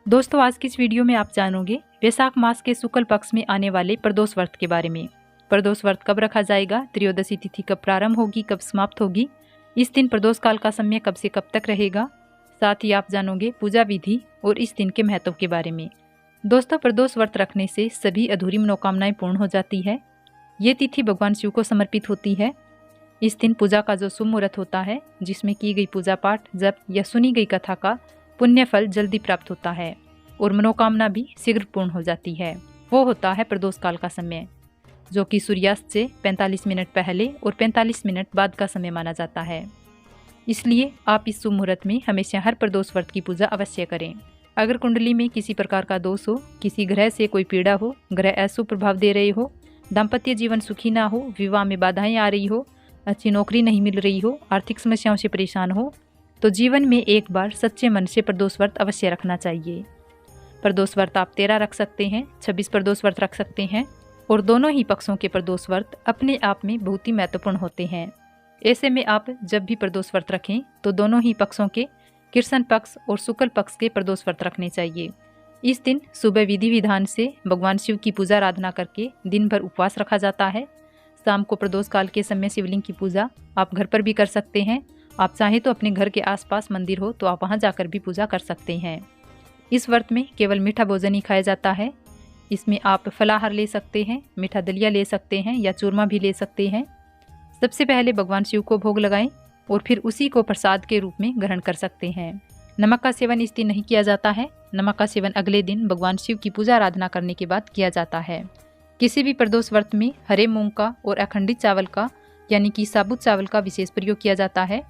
दोस्तों, आज की इस वीडियो में आप जानोगे वैशाख मास के शुक्ल पक्ष में आने वाले प्रदोष व्रत के बारे में। प्रदोष व्रत कब रखा जाएगा, त्रयोदशी तिथि कब प्रारंभ होगी, कब समाप्त होगी, इस दिन प्रदोष काल का समय कब से कब तक रहेगा। साथ ही आप जानोगे पूजा विधि और इस दिन के महत्व के बारे में। दोस्तों, प्रदोष व्रत रखने से सभी अधूरी मनोकामनाएं पूर्ण हो जाती है। ये तिथि भगवान शिव को समर्पित होती है। इस दिन पूजा का जो शुभ मुहूर्त होता है, जिसमें की गई पूजा पाठ, जप या सुनी गई कथा का पुण्य फल जल्दी प्राप्त होता है और मनोकामना भी शीघ्र पूर्ण हो जाती है। वो होता है प्रदोष काल का समय, जो कि सूर्यास्त से 45 मिनट पहले और 45 मिनट बाद का समय माना जाता है। इसलिए आप इस शुभ मुहूर्त में हमेशा हर प्रदोष व्रत की पूजा अवश्य करें। अगर कुंडली में किसी प्रकार का दोष हो, किसी ग्रह से कोई पीड़ा हो, ग्रह अशुभ प्रभाव दे रहे हो, दाम्पत्य जीवन सुखी ना हो, विवाह में बाधाएं आ रही हो, अच्छी नौकरी नहीं मिल रही हो, आर्थिक समस्याओं से परेशान हो, तो जीवन में एक बार सच्चे मन से प्रदोष व्रत अवश्य रखना चाहिए। प्रदोष व्रत आप 13 रख सकते हैं, 26 प्रदोष व्रत रख सकते हैं और दोनों ही पक्षों के प्रदोष व्रत अपने आप में बहुत ही महत्वपूर्ण होते हैं। ऐसे में आप जब भी प्रदोष व्रत रखें तो दोनों ही पक्षों के कृष्ण पक्ष और शुक्ल पक्ष के प्रदोष व्रत रखने चाहिए। इस दिन सुबह विधि विधान से भगवान शिव की पूजा आराधना करके दिन भर उपवास रखा जाता है। शाम को प्रदोष काल के समय शिवलिंग की पूजा आप घर पर भी कर सकते हैं। आप चाहें तो अपने घर के आसपास मंदिर हो तो आप वहां जाकर भी पूजा कर सकते हैं। इस व्रत में केवल मीठा भोजन ही खाया जाता है। इसमें आप फलाहार ले सकते हैं, मीठा दलिया ले सकते हैं या चूरमा भी ले सकते हैं। सबसे पहले भगवान शिव को भोग लगाएं और फिर उसी को प्रसाद के रूप में ग्रहण कर सकते हैं। नमक का सेवन इस दिन नहीं किया जाता है। नमक का सेवन अगले दिन भगवान शिव की पूजा आराधना करने के बाद किया जाता है। किसी भी प्रदोष व्रत में हरे मूंग का और अखंडित चावल का यानी कि साबुत चावल का विशेष प्रयोग किया जाता है।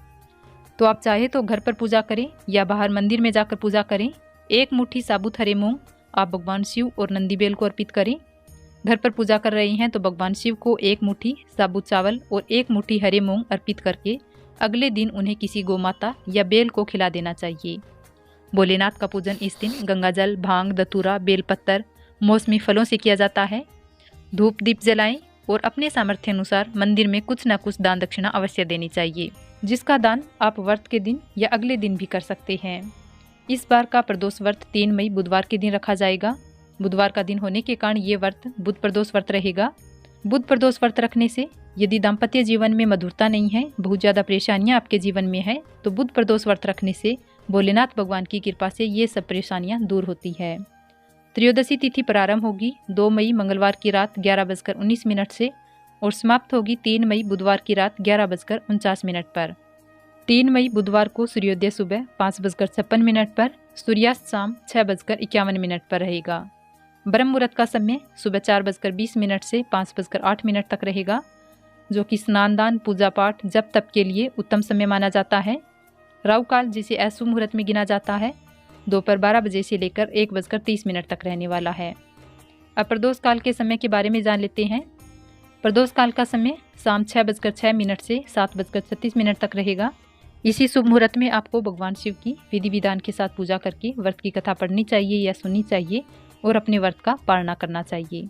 तो आप चाहे तो घर पर पूजा करें या बाहर मंदिर में जाकर पूजा करें। एक मुट्ठी साबुत हरे मूंग आप भगवान शिव और नंदी बेल को अर्पित करें। घर पर पूजा कर रहे हैं तो भगवान शिव को एक मुट्ठी साबुत चावल और एक मुट्ठी हरे मूंग अर्पित करके अगले दिन उन्हें किसी गोमाता या बेल को खिला देना चाहिए। भोलेनाथ का पूजन इस दिन गंगाजल, भांग, धतूरा, बेलपत्तर, मौसमी फलों से किया जाता है। धूप दीप जलाएं और अपने सामर्थ्य अनुसार मंदिर में कुछ न कुछ दान दक्षिणा अवश्य देनी चाहिए, जिसका दान आप व्रत के दिन या अगले दिन भी कर सकते हैं। इस बार का प्रदोष व्रत 3 मई बुधवार के दिन रखा जाएगा। बुधवार का दिन होने के कारण ये व्रत बुध प्रदोष व्रत रहेगा। बुध प्रदोष व्रत रखने से यदि दाम्पत्य जीवन में मधुरता नहीं है, बहुत ज़्यादा परेशानियां आपके जीवन में है, तो बुध प्रदोष व्रत रखने से भोलेनाथ भगवान की कृपा से ये सब परेशानियां दूर होती है। त्रयोदशी तिथि प्रारंभ होगी 2 मई मंगलवार की रात 11:19 से और समाप्त होगी 3 मई बुधवार की रात 11:49 पर। 3 मई बुधवार को सूर्योदय सुबह 5:56 पर, सूर्यास्त शाम 6:51 पर रहेगा। ब्रह्म मुहूर्त का समय सुबह 4:20 से 5:08 तक रहेगा, जो कि स्नान दान, पूजा पाठ, जप तप के लिए उत्तम समय माना जाता है। राहु काल, जिसे अशुभ मुहूर्त में गिना जाता है, दोपहर 12 बजे से लेकर 1:30 तक रहने वाला है। अब प्रदोष काल के समय के बारे में जान लेते हैं। प्रदोष काल का समय शाम 6:06 से 7:36 तक रहेगा। इसी शुभ मुहूर्त में आपको भगवान शिव की विधि विधान के साथ पूजा करके व्रत की कथा पढ़नी चाहिए या सुननी चाहिए और अपने व्रत का पालना करना चाहिए।